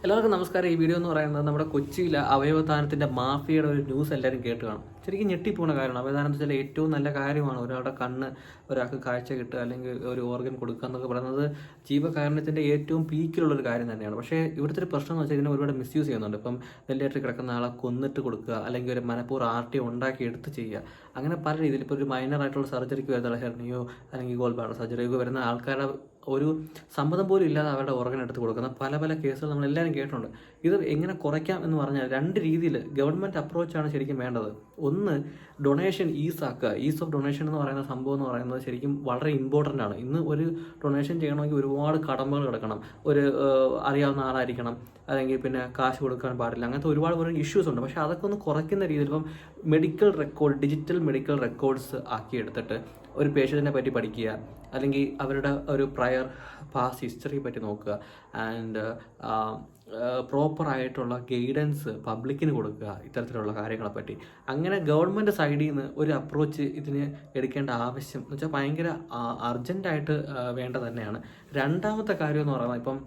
എല്ലാവർക്കും നമസ്കാരം. ഈ വീഡിയോ എന്ന് പറയുന്നത് നമ്മുടെ കൊച്ചിയിലെ അവയവദാനത്തിൻ്റെ മാഫിയയുടെ ഒരു ന്യൂസ് എല്ലാവരും കേട്ട് കാണും. ശരിക്കും ഞെട്ടിപ്പോണ കാര്യമാണ്. അവയവദാനം വെച്ചാൽ ഏറ്റവും നല്ല കാര്യമാണ്. ഒരാളുടെ കണ്ണ് ഒരാൾക്ക് കാഴ്ച കിട്ടുക അല്ലെങ്കിൽ ഒരു ഓർഗൻ കൊടുക്കുക എന്നൊക്കെ പറയുന്നത് ജീവകാരുണ്യത്തിൻ്റെ ഏറ്റവും പീക്കിലുള്ളൊരു കാര്യം തന്നെയാണ്. പക്ഷേ ഇവിടുത്തെ ഒരു പ്രശ്നം എന്ന് വെച്ചാൽ ഇതിനെ ഒരുപാട് മിസ്യൂസ് ചെയ്യുന്നുണ്ട്. ഇപ്പം വെന്റിലേറ്ററിൽ കിടക്കുന്ന ആളെ കൊന്നിട്ട് കൊടുക്കുക, അല്ലെങ്കിൽ ഒരു മനഃപൂർവ്വം ആർട്ടി ഉണ്ടാക്കി എടുത്ത് ചെയ്യുക, അങ്ങനെ പല രീതിയിൽ. ഇപ്പോൾ ഒരു മൈനർ ആയിട്ടുള്ള സർജറിക്ക് വരുന്ന ഹെർണിയോ അല്ലെങ്കിൽ ഗോൾ ബ്ലാഡർ സർജറിക്ക് വരുന്ന ആൾക്കാരുടെ ഒരു സമ്മതം പോലും ഇല്ലാതെ അവരുടെ ഓർഗൻ എടുത്ത് കൊടുക്കുന്ന പല പല കേസുകൾ നമ്മളെല്ലാവരും കേട്ടിട്ടുണ്ട്. ഇത് എങ്ങനെ കുറയ്ക്കാം എന്ന് പറഞ്ഞാൽ രണ്ട് രീതിയിൽ ഗവൺമെൻറ് അപ്രോച്ചാണ് ശരിക്കും വേണ്ടത്. ഒന്ന്, ഡൊണേഷൻ ആക്കുക. ഈസ് ഓഫ് ഡൊണേഷൻ എന്ന് പറയുന്ന സംഭവം എന്ന് പറയുന്നത് ശരിക്കും വളരെ ഇമ്പോർട്ടൻ്റ് ആണ്. ഇന്ന് ഒരു ഡൊണേഷൻ ചെയ്യണമെങ്കിൽ ഒരുപാട് കടമകൾ കിടക്കണം. ഒരു അറിയാവുന്ന ആളായിരിക്കണം, അല്ലെങ്കിൽ പിന്നെ കാശ് കൊടുക്കാൻ പാടില്ല, അങ്ങനത്തെ ഒരുപാട് ഇഷ്യൂസ് ഉണ്ട്. പക്ഷേ അതൊക്കെ ഒന്ന് കുറയ്ക്കുന്ന രീതിയിൽ ഇപ്പം medical record, digital medical records ആക്കിയെടുത്തിട്ട് ഒരു പേഷ്യൻറ്റിനെ പറ്റി പഠിക്കുക, അല്ലെങ്കിൽ അവരുടെ ഒരു പ്രയർ പാസ്റ്റ് ഹിസ്റ്ററിയെ പറ്റി നോക്കുക, ആൻഡ് പ്രോപ്പറായിട്ടുള്ള ഗൈഡൻസ് പബ്ലിക്കിന് കൊടുക്കുക ഇത്തരത്തിലുള്ള കാര്യങ്ങളെപ്പറ്റി. അങ്ങനെ ഗവൺമെൻറ് സൈഡിൽ നിന്ന് ഒരു അപ്രോച്ച് ഇതിന് എടുക്കേണ്ട ആവശ്യം എന്ന് വെച്ചാൽ ഭയങ്കര അർജൻറ്റായിട്ട് വേണ്ട തന്നെയാണ്. രണ്ടാമത്തെ കാര്യം എന്ന് പറയുന്നത്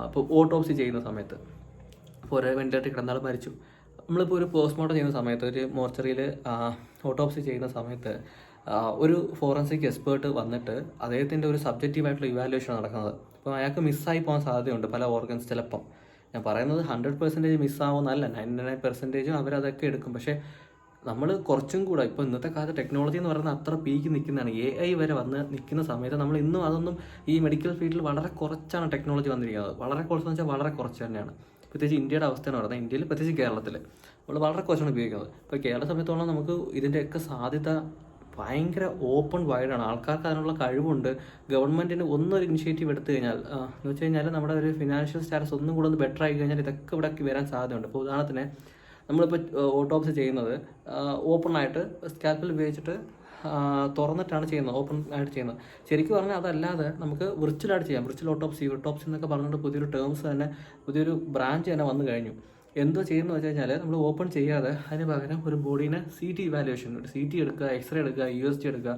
ഇപ്പോൾ ഓട്ടോപ്സി ചെയ്യുന്ന സമയത്ത്, ഇപ്പോൾ ഒരു വെന്റിലേറ്ററിൽ കിടന്നാൾ മരിച്ചു, നമ്മളിപ്പോൾ ഒരു പോസ്റ്റ്മോർട്ടം ചെയ്യുന്ന സമയത്ത്, ഒരു മോർച്ചറിയിൽ ഓട്ടോപ്സി ചെയ്യുന്ന സമയത്ത് ഒരു ഫോറൻസിക് എക്സ്പേർട്ട് വന്നിട്ട് അദ്ദേഹത്തിൻ്റെ ഒരു സബ്ജക്റ്റീവായിട്ടുള്ള ഇവാലുവേഷൻ നടക്കുന്നത്. അപ്പോൾ അയാൾക്ക് മിസ്സായി പോകാൻ സാധ്യതയുണ്ട് പല ഓർഗൻസ്. ചിലപ്പം ഞാൻ പറയുന്നത് 100% മിസ്സാവുന്നല്ല, 99% അവരതൊക്കെ എടുക്കും. പക്ഷേ നമ്മൾ കുറച്ചും കൂടെ ഇപ്പോൾ ഇന്നത്തെ കാലത്ത് ടെക്നോളജി എന്ന് പറയുന്നത് അത്ര പീക്ക് നിൽക്കുന്നതാണ്. AI വരെ വന്ന് നിൽക്കുന്ന സമയത്ത് നമ്മൾ ഇന്നും അതൊന്നും ഈ മെഡിക്കൽ ഫീൽഡിൽ വളരെ കുറച്ചാണ് ടെക്നോളജി വന്നിരിക്കുന്നത്. വളരെ കുറച്ചെന്ന് വെച്ചാൽ വളരെ കുറച്ച് തന്നെയാണ്. പ്രത്യേകിച്ച് ഇന്ത്യയുടെ അവസ്ഥയാണ് പറയുന്നത്. ഇന്ത്യയിൽ പ്രത്യേകിച്ച് കേരളത്തിൽ നമ്മൾ വളരെ കുറച്ചാണ് ഉപയോഗിക്കുന്നത്. ഇപ്പോൾ കേരള സമയത്തോളം നമുക്ക് ഇതിൻ്റെയൊക്കെ സാധ്യത ഭയങ്കര ഓപ്പൺ വൈഡാണ്. ആൾക്കാർക്ക് അതിനുള്ള കഴിവുണ്ട്. ഗവൺമെൻറ്റിന് ഒന്നൊരു ഇനിഷ്യേറ്റീവ് എടുത്തു കഴിഞ്ഞാൽ എന്ന് വെച്ച് കഴിഞ്ഞാൽ നമ്മുടെ ഒരു ഫിനാൻഷ്യൽ സ്റ്റാറ്റസ് ഒന്നും കൂടെ ഒന്ന് ബെറ്റർ ആയി കഴിഞ്ഞാൽ ഇതൊക്കെ ഇവിടെ വരാൻ സാധ്യതയുണ്ട്. ഇപ്പോൾ ഉദാഹരണത്തിന് നമ്മളിപ്പോൾ ഓട്ടോപ്സി ചെയ്യുന്നത് ഓപ്പണായിട്ട് സ്കാൽപ്പൽ ഉപയോഗിച്ചിട്ട് തുറന്നിട്ടാണ് ചെയ്യുന്നത്, ഓപ്പൺ ആയിട്ട് ചെയ്യുന്നത്. ശരിക്കും പറഞ്ഞാൽ അതല്ലാതെ നമുക്ക് വിർച്വലായിട്ട് ചെയ്യാം. വിർച്വൽ ഓട്ടോപ്സി എന്നൊക്കെ പറഞ്ഞുകൊണ്ട് പുതിയൊരു ടേംസ് തന്നെ, പുതിയൊരു ബ്രാഞ്ച് തന്നെ വന്നു കഴിഞ്ഞു. എന്തോ ചെയ്യുന്നത് വെച്ച് കഴിഞ്ഞാൽ നമ്മൾ ഓപ്പൺ ചെയ്യാതെ അതിന് പകരം ഒരു ബോഡീനെ CT ഇവാലുവേഷൻ, CT എടുക്കുക, എക്സ്റേ എടുക്കുക, USG എടുക്കുക,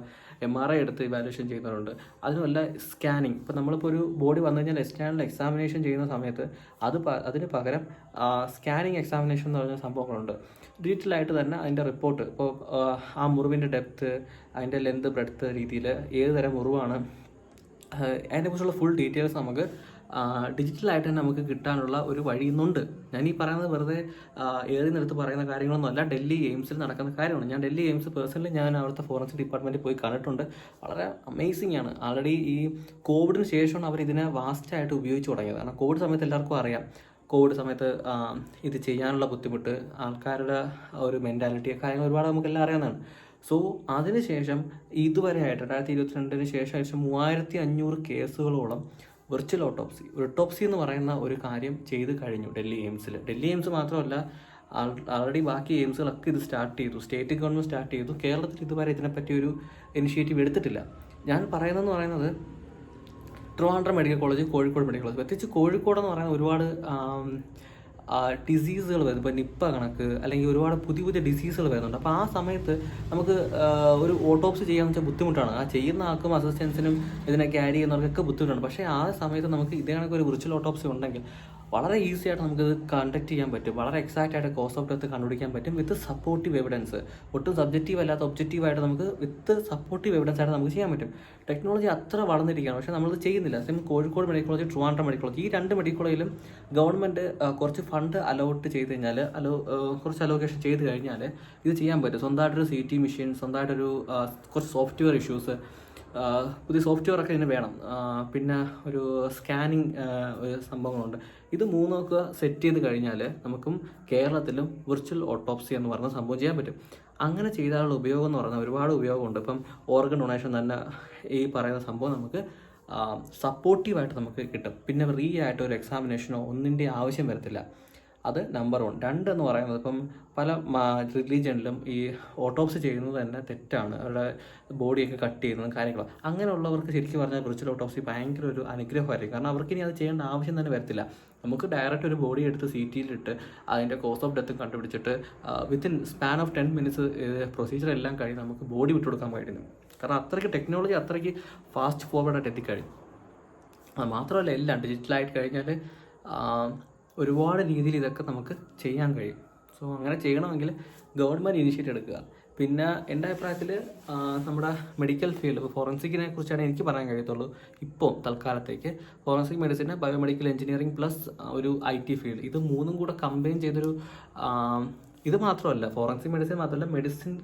MRI എടുത്ത് ഇവാലുവേഷൻ ചെയ്യുന്നവരുണ്ട്. അതിനുമല്ല സ്കാനിങ്. ഇപ്പോൾ നമ്മളിപ്പോൾ ഒരു ബോഡി വന്നു കഴിഞ്ഞാൽ എക്സ്റ്റേണൽ എക്സാമിനേഷൻ ചെയ്യുന്ന സമയത്ത് അതിന് പകരം സ്കാനിങ് എക്സാമിനേഷൻ എന്ന് പറഞ്ഞ സംഭവങ്ങളുണ്ട്. ഡീറ്റെയിലായിട്ട് തന്നെ അതിൻ്റെ റിപ്പോർട്ട്, ഇപ്പോൾ ആ മുറിവിൻ്റെ ഡെപ്ത്ത്, അതിൻ്റെ ലെന്ത്, ബ്രെഡ്ത്ത് രീതിയിൽ ഏത് തരം മുറിവാണ്, അതിനെക്കുറിച്ചുള്ള ഫുൾ ഡീറ്റെയിൽസ് നമുക്ക് ഡിജിറ്റലായിട്ട് തന്നെ നമുക്ക് കിട്ടാനുള്ള ഒരു വഴി ഇന്നുണ്ട്. ഞാൻ ഈ പറയുന്നത് വെറുതെ ഏറി നിരത്ത് പറയുന്ന കാര്യങ്ങളൊന്നും അല്ല. ഡൽഹി എയിംസിൽ നടക്കുന്ന കാര്യമാണ്. ഞാൻ ഡൽഹി എയിംസ് പേഴ്സണലി ഞാൻ അവിടുത്തെ ഫോറൻസിക് ഡിപ്പാർട്ട്മെൻറ്റിൽ പോയി കണ്ടിട്ടുണ്ട്. വളരെ അമേസിംഗ് ആണ്. ആൾറെഡി ഈ കോവിഡിന് ശേഷമാണ് അവർ ഇതിനെ വാസ്റ്റായിട്ട് ഉപയോഗിച്ച് തുടങ്ങിയത്. കാരണം കോവിഡ് സമയത്ത് എല്ലാവർക്കും അറിയാം, കോവിഡ് സമയത്ത് ഇത് ചെയ്യാനുള്ള ബുദ്ധിമുട്ട്, ആൾക്കാരുടെ ഒരു മെൻറ്റാലിറ്റി, കാര്യങ്ങൾ ഒരുപാട് നമുക്കെല്ലാം അറിയാവുന്നതാണ്. സോ അതിനുശേഷം ഇതുവരെയായിട്ട് 2022 ശേഷം 3500 കേസുകളോളം വിർച്വൽ ഓട്ടോപ്സി എന്ന് പറയുന്ന ഒരു കാര്യം ചെയ്ത് കഴിഞ്ഞു ഡൽഹി എയിംസ് മാത്രമല്ല, ആൾറെഡി ബാക്കി എയിംസുകളൊക്കെ ഇത് സ്റ്റാർട്ട് ചെയ്തു. സ്റ്റേറ്റ് ഗവൺമെൻറ് സ്റ്റാർട്ട് ചെയ്തു. കേരളത്തിൽ ഇതുവരെ ഇതിനെപ്പറ്റി ഒരു ഇനിഷ്യേറ്റീവ് എടുത്തിട്ടില്ല. ഞാൻ പറയുന്നത് Trivandrum medical college, Kozhikode medical college, പ്രത്യേകിച്ച് കോഴിക്കോടെന്ന് പറയുന്ന ഒരുപാട് ഡിസീസുകൾ വരുന്നു. ഇപ്പോൾ നിപ്പ കണക്ക് അല്ലെങ്കിൽ ഒരുപാട് പുതിയ ഡിസീസുകൾ വരുന്നുണ്ട്. അപ്പോൾ ആ സമയത്ത് നമുക്ക് ഒരു ഓട്ടോപ്സി ചെയ്യാന്ന് വെച്ചാൽ ബുദ്ധിമുട്ടാണ്. ആ ചെയ്യുന്ന ആൾക്കും അസിസ്റ്റൻസിനും ഇതിനെ ക്യാരി ചെയ്യുന്നവർക്കൊക്കെ ബുദ്ധിമുട്ടാണ്. പക്ഷേ ആ സമയത്ത് നമുക്ക് ഇതേ കണക്ക് ഒരു വിർച്വൽ ഓട്ടോപ്സി ഉണ്ടെങ്കിൽ വളരെ ഈസി ആയിട്ട് നമുക്കിത് കണ്ടക്ട് ചെയ്യാൻ പറ്റും. വളരെ എക്സാക്റ്റ് ആയിട്ട് കോസ് ഓഫ് ഡെത്ത് കണ്ടുപിടിക്കാൻ പറ്റും വിത്ത് സപ്പോർട്ടീവ് എവിഡൻസ്. ഒട്ടും സബ്ജക്റ്റീവ് അല്ലാത്ത ഒബ്ജക്റ്റീവായിട്ട് നമുക്ക് വിത്ത് സപ്പോർട്ടീവ് എവിഡൻസ് ആയിട്ട് നമുക്ക് ചെയ്യാൻ പറ്റും. ടെക്നോളജി അത്ര വളർന്നിരിക്കുകയാണ്, പക്ഷേ നമ്മളത് ചെയ്യുന്നില്ല. Same Kozhikode medical college, Trivandrum medical college, ഈ 2 മെഡിക്കൽ കോളേജിലും ഗവൺമെൻറ് കുറച്ച് ഫണ്ട് അലോട്ട് ചെയ്ത് കഴിഞ്ഞാൽ, കുറച്ച് അലോക്കേഷൻ ചെയ്ത് കഴിഞ്ഞാൽ ഇത് ചെയ്യാൻ പറ്റും. സ്വന്തമായിട്ടൊരു CT മെഷീൻ, സ്വന്തമായിട്ടൊരു കുറച്ച് സോഫ്റ്റ്വെയർ ഇഷ്യൂസ്, പുതിയ സോഫ്റ്റ്വെയർ ഒക്കെ ഇതിന് വേണം. പിന്നെ ഒരു സ്കാനിങ് സംഭവങ്ങളുണ്ട്. ഇത് മൂന്നൊക്കെ സെറ്റ് ചെയ്ത് കഴിഞ്ഞാൽ നമുക്കും കേരളത്തിലും വിർച്വൽ ഓട്ടോപ്സി എന്ന് പറയുന്ന സംഭവം ചെയ്യാൻ പറ്റും. അങ്ങനെ ചെയ്താലുള്ള ഉപയോഗം എന്ന് പറഞ്ഞാൽ ഒരുപാട് ഉപയോഗമുണ്ട്. ഇപ്പം ഓർഗൻ ഡൊണേഷൻ തന്നെ ഈ പറയുന്ന സംഭവം നമുക്ക് സപ്പോർട്ടീവായിട്ട് നമുക്ക് കിട്ടും. പിന്നെ ആയിട്ട് ഒരു എക്സാമിനേഷനോ ഒന്നിൻ്റെ ആവശ്യം വരത്തില്ല. അത് നമ്പർ 1. 2 എന്ന് പറയുന്നത്, ഇപ്പം പല റിലീജിയനിലും ഈ ഓട്ടോപ്സി ചെയ്യുന്നത് തന്നെ തെറ്റാണ്. അവരുടെ ബോഡിയൊക്കെ കട്ട് ചെയ്യുന്നതും കാര്യങ്ങളും. അങ്ങനെയുള്ളവർക്ക് ശരിക്കും പറഞ്ഞാൽ വിർച്വൽ ഓട്ടോപ്സി ഭയങ്കര ഒരു അനുഗ്രഹമായിരിക്കും. കാരണം അവർക്കിനി അത് ചെയ്യേണ്ട ആവശ്യം തന്നെ വരത്തില്ല. നമുക്ക് ഡയറക്റ്റ് ഒരു ബോഡി എടുത്ത് CTയിലിട്ട് അതിൻ്റെ കോസ് ഓഫ് ഡെത്ത് കണ്ടുപിടിച്ചിട്ട് within span of 10 minutes procedure എല്ലാം കഴിഞ്ഞ് നമുക്ക് ബോഡി വിട്ടുകൊടുക്കാൻ കഴിയുന്നു. കാരണം അത്രയ്ക്ക് ടെക്നോളജി അത്രയ്ക്ക് ഫാസ്റ്റ് ഫോർവേഡായിട്ട് എത്തിക്കഴിഞ്ഞു. അത് മാത്രമല്ല, എല്ലാം ഡിജിറ്റലായിട്ട് കഴിഞ്ഞാൽ ഒരുപാട് രീതിയിൽ ഇതൊക്കെ നമുക്ക് ചെയ്യാൻ കഴിയും. സോ അങ്ങനെ ചെയ്യണമെങ്കിൽ ഗവൺമെൻറ് ഇനിഷ്യേറ്റീവ് എടുക്കുക. പിന്നെ എൻ്റെ അഭിപ്രായത്തിൽ നമ്മുടെ മെഡിക്കൽ ഫീൽഡ്, ഇപ്പോൾ ഫോറൻസിക്കിനെ കുറിച്ചാണ് എനിക്ക് പറയാൻ കഴിയത്തുള്ളൂ ഇപ്പോൾ തൽക്കാലത്തേക്ക്. Forensic medicine, biomedical engineering plus ഒരു IT ഫീൽഡ്, ഇത് മൂന്നും കൂടെ കമ്പൈൻ ചെയ്തൊരു, ഇത് മാത്രമല്ല ഫോറൻസിക് മെഡിസിൻ മാത്രമല്ല,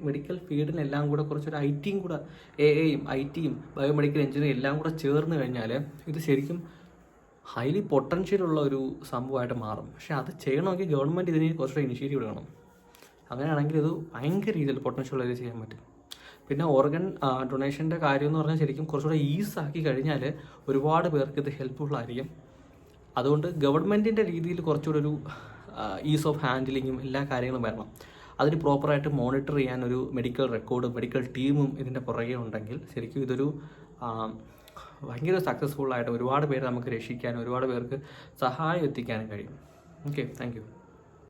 മെഡിക്കൽ ഫീൽഡിനെല്ലാം കൂടെ കുറച്ചൊരു ITയും കൂടെ, AIയും ITയും ബയോമെഡിക്കൽ എഞ്ചിനീയറിംഗ് എല്ലാം കൂടെ ചേർന്ന് കഴിഞ്ഞാൽ ഇത് ശരിക്കും ഹൈലി പൊട്ടൻഷ്യലുള്ള ഒരു സംഭവമായിട്ട് മാറും. പക്ഷേ അത് ചെയ്യണമെങ്കിൽ ഗവൺമെൻറ് ഇതിന് കുറച്ചുകൂടെ ഇനിഷ്യേറ്റീവ് എടുക്കണം. അങ്ങനെയാണെങ്കിൽ ഇത് ഭയങ്കര രീതിയിൽ പൊട്ടൻഷ്യൽ ഇത് ചെയ്യാൻ പറ്റും. പിന്നെ ഓർഗൻ ഡൊണേഷൻ്റെ കാര്യം എന്ന് പറഞ്ഞാൽ ശരിക്കും കുറച്ചുകൂടെ ഈസാക്കി കഴിഞ്ഞാൽ ഒരുപാട് പേർക്ക് ഇത് ഹെൽപ്ഫുൾ ആയിരിക്കും. അതുകൊണ്ട് ഗവൺമെൻറ്റിൻ്റെ രീതിയിൽ കുറച്ചുകൂടെ ഒരു ഈസ് ഓഫ് ഹാൻഡിലിങ്ങും എല്ലാ കാര്യങ്ങളും വരണം. അതിന് പ്രോപ്പറായിട്ട് മോണിറ്റർ ചെയ്യാൻ ഒരു മെഡിക്കൽ റെക്കോർഡും മെഡിക്കൽ ടീമും ഇതിൻ്റെ പുറകെ ഉണ്ടെങ്കിൽ ശരിക്കും ഇതൊരു ഭയങ്കര സക്സസ്ഫുള്ളായിട്ട് ഒരുപാട് പേരെ നമുക്ക് രക്ഷിക്കാനും ഒരുപാട് പേർക്ക് സഹായം എത്തിക്കാനും കഴിയും. Okay, thank you.